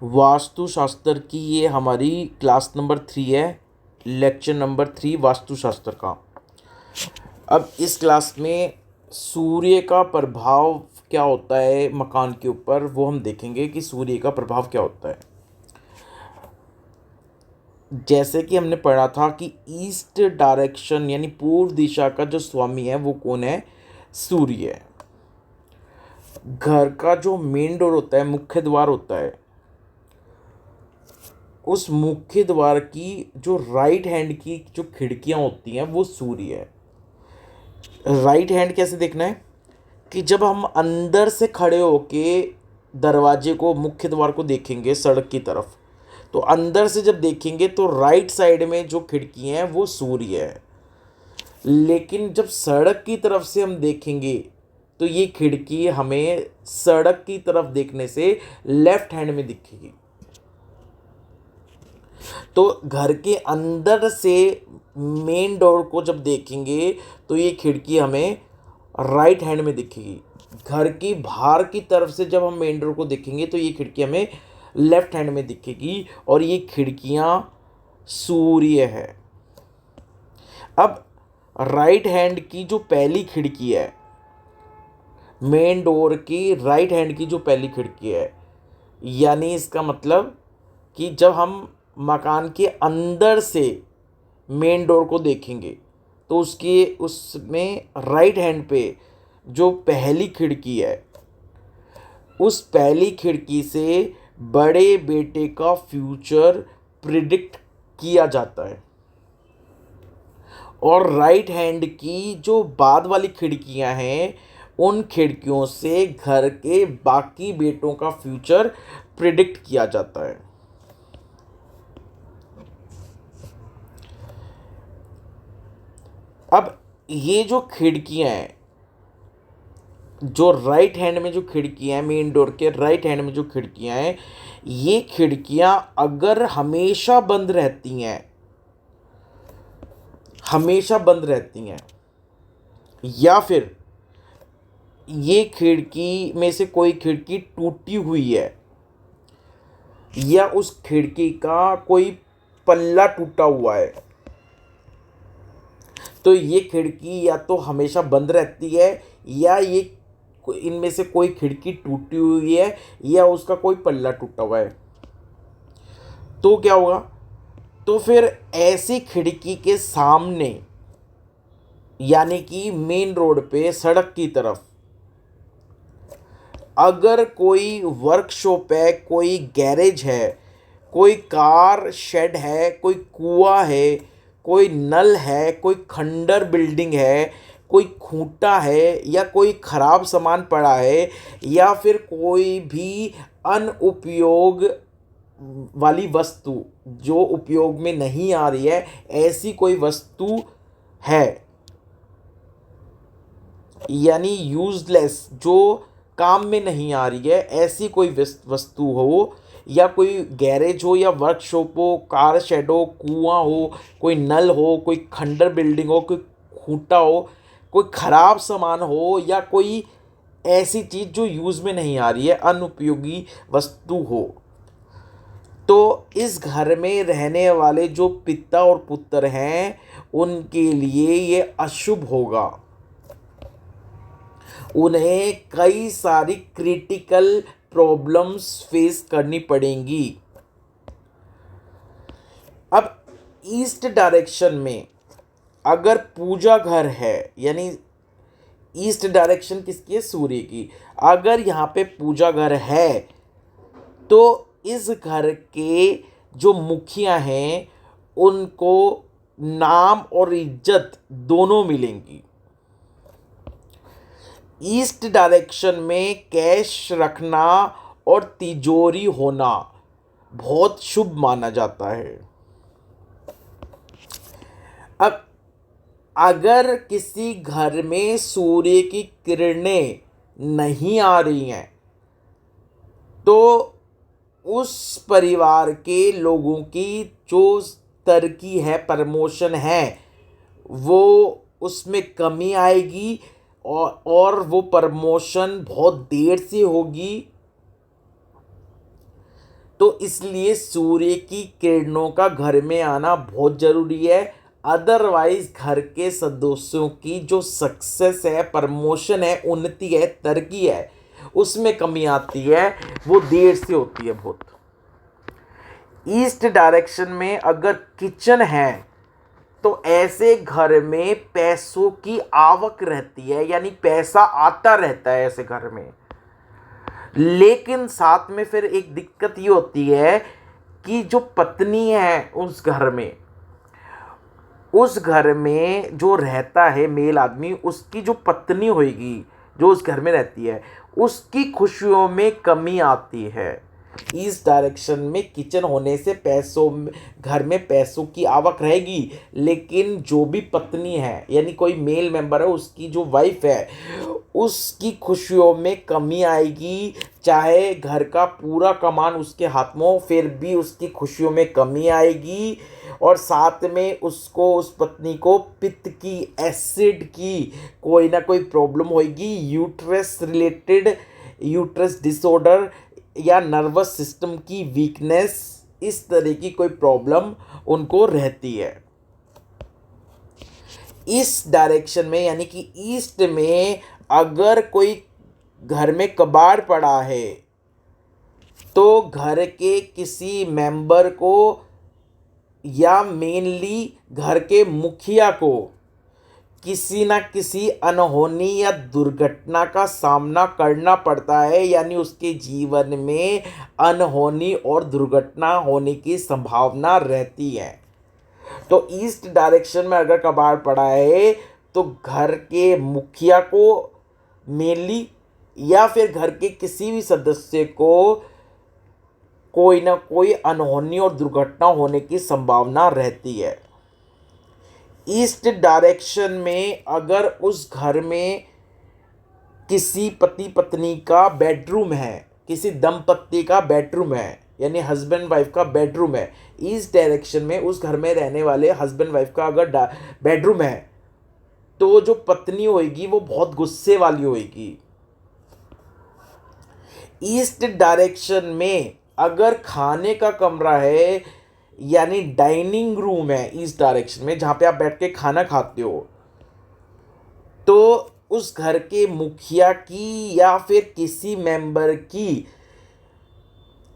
वास्तुशास्त्र की ये हमारी क्लास नंबर 3 है, लेक्चर नंबर 3 वास्तुशास्त्र का। अब इस क्लास में सूर्य का प्रभाव क्या होता है मकान के ऊपर, वो हम देखेंगे कि सूर्य का प्रभाव क्या होता है। जैसे कि हमने पढ़ा था कि ईस्ट डायरेक्शन यानी पूर्व दिशा का जो स्वामी है वो कौन है? सूर्य है। घर का जो मेन डोर होता है, मुख्य द्वार होता है, उस मुख्य द्वार की जो राइट हैंड की जो खिड़कियां होती हैं वो सूर्य है। राइट हैंड कैसे देखना है कि जब हम अंदर से खड़े होके दरवाजे को, मुख्य द्वार को देखेंगे सड़क की तरफ, तो अंदर से जब देखेंगे तो राइट साइड में जो खिड़की हैं वो सूर्य है। लेकिन जब सड़क की तरफ से हम देखेंगे तो ये खिड़की हमें सड़क की तरफ देखने से लेफ्ट हैंड में दिखेगी। तो घर के अंदर से मेन डोर को जब देखेंगे तो ये खिड़की हमें राइट हैंड में दिखेगी। घर की बाहर की तरफ से जब हम मेन डोर को देखेंगे तो ये खिड़की हमें लेफ्ट हैंड में दिखेगी और ये खिड़कियां सूर्य है। अब राइट हैंड की जो पहली खिड़की है, मेन डोर की राइट हैंड की जो पहली खिड़की है, यानी इसका मतलब कि जब हम मकान के अंदर से मेन डोर को देखेंगे तो उसमें राइट हैंड पे जो पहली खिड़की है, उस पहली खिड़की से बड़े बेटे का फ्यूचर प्रिडिक्ट किया जाता है। और राइट हैंड की जो बाद वाली खिड़कियां हैं, उन खिड़कियों से घर के बाकी बेटों का फ्यूचर प्रिडिक्ट किया जाता है। अब ये जो खिड़कियां हैं, जो राइट हैंड में जो खिड़कियां हैं, मेन डोर के राइट हैंड में जो खिड़कियां हैं, ये खिड़कियां अगर हमेशा बंद रहती हैं, हमेशा बंद रहती हैं, या फिर ये खिड़की में से कोई खिड़की टूटी हुई है या उस खिड़की का कोई पल्ला टूटा हुआ है, तो ये खिड़की या तो हमेशा बंद रहती है या ये इनमें से कोई खिड़की टूटी हुई है या उसका कोई पल्ला टूटा हुआ है। तो क्या होगा? तो फिर ऐसी खिड़की के सामने, यानी कि मेन रोड पे सड़क की तरफ, अगर कोई वर्कशॉप है, कोई गैरेज है, कोई कार शेड है, कोई कुआं है, कोई नल है, कोई खंडर बिल्डिंग है, कोई खूंटा है, या कोई खराब सामान पड़ा है, या फिर कोई भी अनुपयोग वाली वस्तु जो उपयोग में नहीं आ रही है, ऐसी कोई वस्तु है, यानी यूजलेस, जो काम में नहीं आ रही है, ऐसी कोई वस्तु हो, या कोई गैरेज हो या वर्कशॉप हो, कार शेड हो, कुआं हो, कोई नल हो, कोई खंडर बिल्डिंग हो, कोई खूंटा हो, कोई खराब सामान हो, या कोई ऐसी चीज़ जो यूज़ में नहीं आ रही है, अनुपयोगी वस्तु हो, तो इस घर में रहने वाले जो पिता और पुत्र हैं उनके लिए ये अशुभ होगा। उन्हें कई सारी क्रिटिकल प्रॉब्लम्स फेस करनी पड़ेंगी। अब ईस्ट डायरेक्शन में अगर पूजा घर है, यानी ईस्ट डायरेक्शन किसकी है? सूर्य की। अगर यहाँ पे पूजा घर है तो इस घर के जो मुखिया हैं उनको नाम और इज्जत दोनों मिलेंगी। ईस्ट डायरेक्शन में कैश रखना और तिजोरी होना बहुत शुभ माना जाता है। अब अगर किसी घर में सूर्य की किरणें नहीं आ रही हैं तो उस परिवार के लोगों की जो तरक्की है, प्रमोशन है, वो उसमें कमी आएगी और वो प्रमोशन बहुत देर से होगी, तो इसलिए सूर्य की किरणों का घर में आना बहुत ज़रूरी है। अदरवाइज घर के सदस्यों की जो सक्सेस है, प्रमोशन है, उन्नति है, तरक्की है, उसमें कमी आती है, वो देर से होती है बहुत। ईस्ट डायरेक्शन में अगर किचन है तो ऐसे घर में पैसों की आवक रहती है, यानी पैसा आता रहता है ऐसे घर में। लेकिन साथ में फिर एक दिक्कत ये होती है कि जो पत्नी है उस घर में जो रहता है मेल आदमी, उसकी जो पत्नी होगी जो उस घर में रहती है, उसकी खुशियों में कमी आती है। इस डायरेक्शन में किचन होने से घर में पैसों की आवक रहेगी, लेकिन जो भी पत्नी है यानी कोई मेल मेंबर है, उसकी जो वाइफ है, उसकी खुशियों में कमी आएगी। चाहे घर का पूरा कमान उसके हाथ में हो, फिर भी उसकी खुशियों में कमी आएगी। और साथ में उसको, उस पत्नी को पित्त की, एसिड की कोई ना कोई प्रॉब्लम होगी, यूट्रस डिसऑर्डर या नर्वस सिस्टम की वीकनेस, इस तरह की कोई प्रॉब्लम उनको रहती है। इस डायरेक्शन में यानी कि ईस्ट में अगर कोई घर में कबाड़ पड़ा है तो घर के किसी मेंबर को या मेनली घर के मुखिया को किसी ना किसी अनहोनी या दुर्घटना का सामना करना पड़ता है, यानी उसके जीवन में अनहोनी और दुर्घटना होने की संभावना रहती है। तो ईस्ट डायरेक्शन में अगर कबाड़ पड़ा है तो घर के मुखिया को मेनली या फिर घर के किसी भी सदस्य को कोई ना कोई अनहोनी और दुर्घटना होने की संभावना रहती है। ईस्ट डायरेक्शन में अगर उस घर में किसी पति पत्नी का बेडरूम है, किसी दंपत्ति का बेडरूम है, यानी हस्बैंड वाइफ का बेडरूम है, ईस्ट डायरेक्शन में उस घर में रहने वाले हस्बैंड वाइफ का अगर बेडरूम है, तो जो पत्नी होगी वो बहुत गुस्से वाली होगी। ईस्ट डायरेक्शन में अगर खाने का कमरा है, यानी डाइनिंग रूम है ईस्ट डायरेक्शन में, जहाँ पे आप बैठ के खाना खाते हो, तो उस घर के मुखिया की या फिर किसी मेंबर की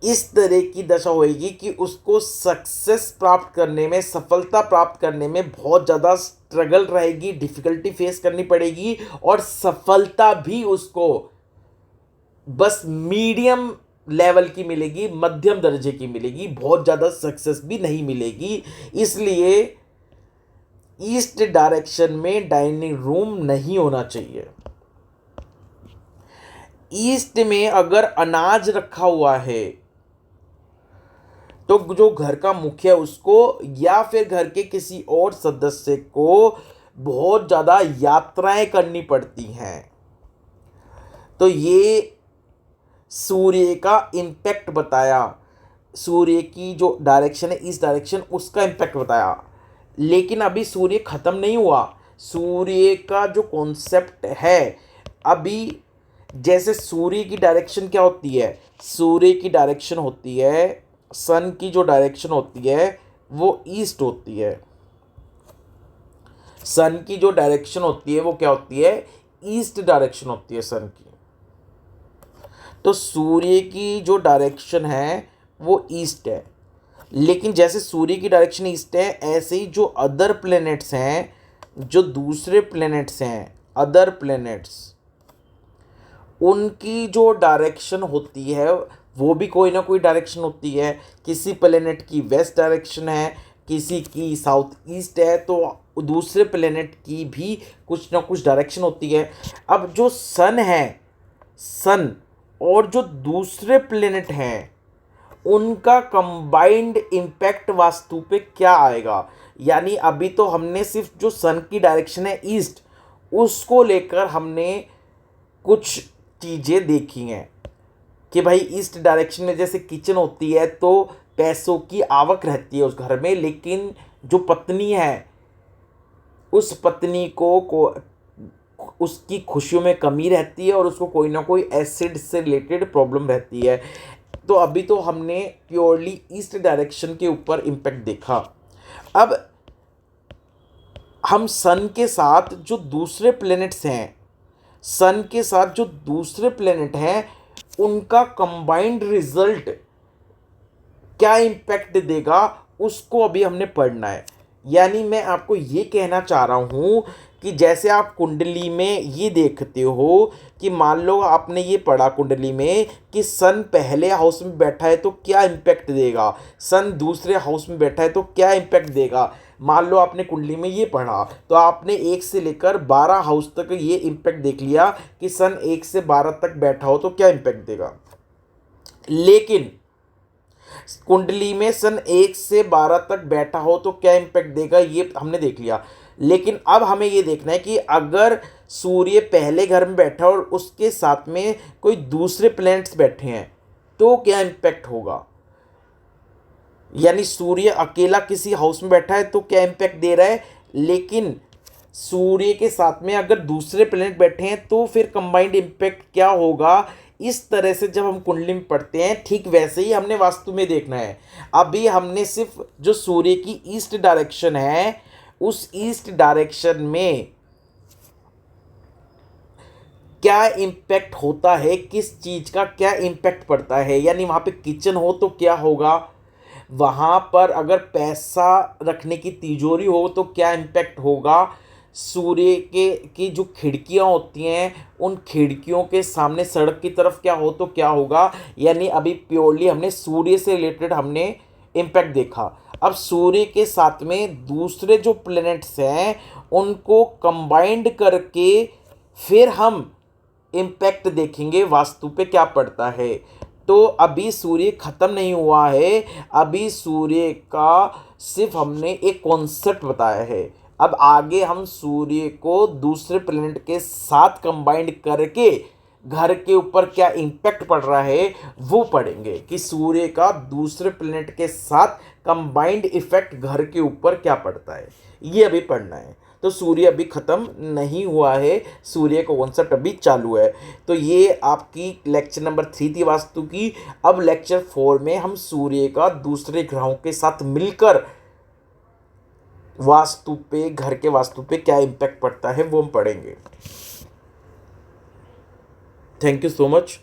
इस तरह की दशा होगी कि उसको सक्सेस प्राप्त करने में, सफलता प्राप्त करने में बहुत ज़्यादा स्ट्रगल रहेगी, डिफ़िकल्टी फेस करनी पड़ेगी, और सफलता भी उसको बस मीडियम लेवल की मिलेगी, मध्यम दर्जे की मिलेगी, बहुत ज़्यादा सक्सेस भी नहीं मिलेगी। इसलिए ईस्ट डायरेक्शन में डाइनिंग रूम नहीं होना चाहिए। ईस्ट में अगर अनाज रखा हुआ है तो जो घर का मुखिया उसको या फिर घर के किसी और सदस्य को बहुत ज़्यादा यात्राएं करनी पड़ती हैं। तो ये सूर्य का इम्पैक्ट बताया, सूर्य की जो डायरेक्शन है इस डायरेक्शन, उसका इम्पैक्ट बताया। लेकिन अभी सूर्य ख़त्म नहीं हुआ। सूर्य का जो कॉन्सेप्ट है अभी, जैसे सूर्य की डायरेक्शन क्या होती है, सूर्य की डायरेक्शन होती है, सन की जो डायरेक्शन होती है वो ईस्ट होती है। सन की जो डायरेक्शन होती है वो क्या होती है, ईस्ट डायरेक्शन होती है सन की। तो सूर्य की जो डायरेक्शन है वो ईस्ट है। लेकिन जैसे सूर्य की डायरेक्शन ईस्ट है, ऐसे ही जो अदर प्लैनेट्स हैं, जो दूसरे प्लैनेट्स हैं, अदर प्लैनेट्स, उनकी जो डायरेक्शन होती है वो भी कोई ना कोई डायरेक्शन होती है। किसी प्लैनेट की वेस्ट डायरेक्शन है, किसी की साउथ ईस्ट है, तो दूसरे प्लैनेट की भी कुछ ना कुछ डायरेक्शन होती है। अब जो सन है, सन और जो दूसरे प्लैनेट हैं, उनका कंबाइंड इम्पैक्ट वास्तु पे क्या आएगा, यानी अभी तो हमने सिर्फ जो सन की डायरेक्शन है ईस्ट, उसको लेकर हमने कुछ चीज़ें देखी हैं कि भाई ईस्ट डायरेक्शन में जैसे किचन होती है तो पैसों की आवक रहती है उस घर में, लेकिन जो पत्नी है उस पत्नी को उसकी खुशियों में कमी रहती है और उसको कोई ना कोई एसिड से रिलेटेड प्रॉब्लम रहती है। तो अभी तो हमने प्योरली ईस्ट डायरेक्शन के ऊपर इम्पैक्ट देखा। अब हम सन के साथ जो दूसरे प्लैनेट्स हैं, सन के साथ जो दूसरे प्लैनेट हैं, उनका कंबाइंड रिजल्ट क्या इम्पैक्ट देगा, उसको अभी हमने पढ़ना है। यानी मैं आपको ये कहना चाह रहा हूँ कि जैसे आप कुंडली में ये देखते हो कि मान लो आपने ये पढ़ा कुंडली में कि सन पहले हाउस में बैठा है तो क्या इम्पैक्ट देगा, सन दूसरे हाउस में बैठा है तो क्या इम्पैक्ट देगा। मान लो आपने कुंडली में ये पढ़ा तो आपने 1 से लेकर 12 हाउस तक ये इम्पैक्ट देख लिया कि सन 1 से 12 तक बैठा हो तो क्या इम्पैक्ट देगा। लेकिन कुंडली में सन 1 से 12 तक बैठा हो तो क्या इम्पैक्ट देगा, ये हमने देख लिया। लेकिन अब हमें ये देखना है कि अगर सूर्य पहले घर में बैठा और उसके साथ में कोई दूसरे प्लैनेट्स बैठे हैं तो क्या इम्पैक्ट होगा। यानी सूर्य अकेला किसी हाउस में बैठा है तो क्या इम्पैक्ट दे रहा है, लेकिन सूर्य के साथ में अगर दूसरे प्लैनेट बैठे हैं तो फिर कंबाइंड इम्पैक्ट क्या होगा। इस तरह से जब हम कुंडली में पढ़ते हैं ठीक वैसे ही हमने वास्तु में देखना है। अभी हमने सिर्फ जो सूर्य की ईस्ट डायरेक्शन है, उस ईस्ट डायरेक्शन में क्या इम्पैक्ट होता है, किस चीज़ का क्या इम्पैक्ट पड़ता है। यानी वहाँ पे किचन हो तो क्या होगा, वहाँ पर अगर पैसा रखने की तिजोरी हो तो क्या इम्पैक्ट होगा, सूर्य के की जो खिड़कियाँ होती हैं उन खिड़कियों के सामने सड़क की तरफ क्या हो तो क्या होगा। यानी अभी प्योरली हमने सूर्य से रिलेटेड हमने इम्पैक्ट देखा। अब सूर्य के साथ में दूसरे जो प्लैनेट्स हैं उनको कंबाइंड करके फिर हम इम्पैक्ट देखेंगे वास्तु पे क्या पड़ता है। तो अभी सूर्य ख़त्म नहीं हुआ है, अभी सूर्य का सिर्फ हमने एक कॉन्सेप्ट बताया है। अब आगे हम सूर्य को दूसरे प्लैनेट के साथ कंबाइंड करके घर के ऊपर क्या इम्पैक्ट पड़ रहा है वो पढ़ेंगे कि सूर्य का दूसरे प्लैनेट के साथ कंबाइंड इफेक्ट घर के ऊपर क्या पड़ता है, ये अभी पढ़ना है। तो सूर्य अभी ख़त्म नहीं हुआ है, सूर्य का कॉन्सेप्ट अभी चालू है। तो ये आपकी लेक्चर नंबर 3 थी वास्तु की। अब लेक्चर 4 में हम सूर्य का दूसरे ग्रहों के साथ मिलकर वास्तु पे, घर के वास्तु पे क्या इम्पैक्ट पड़ता है वो हम पढ़ेंगे। Thank you so much.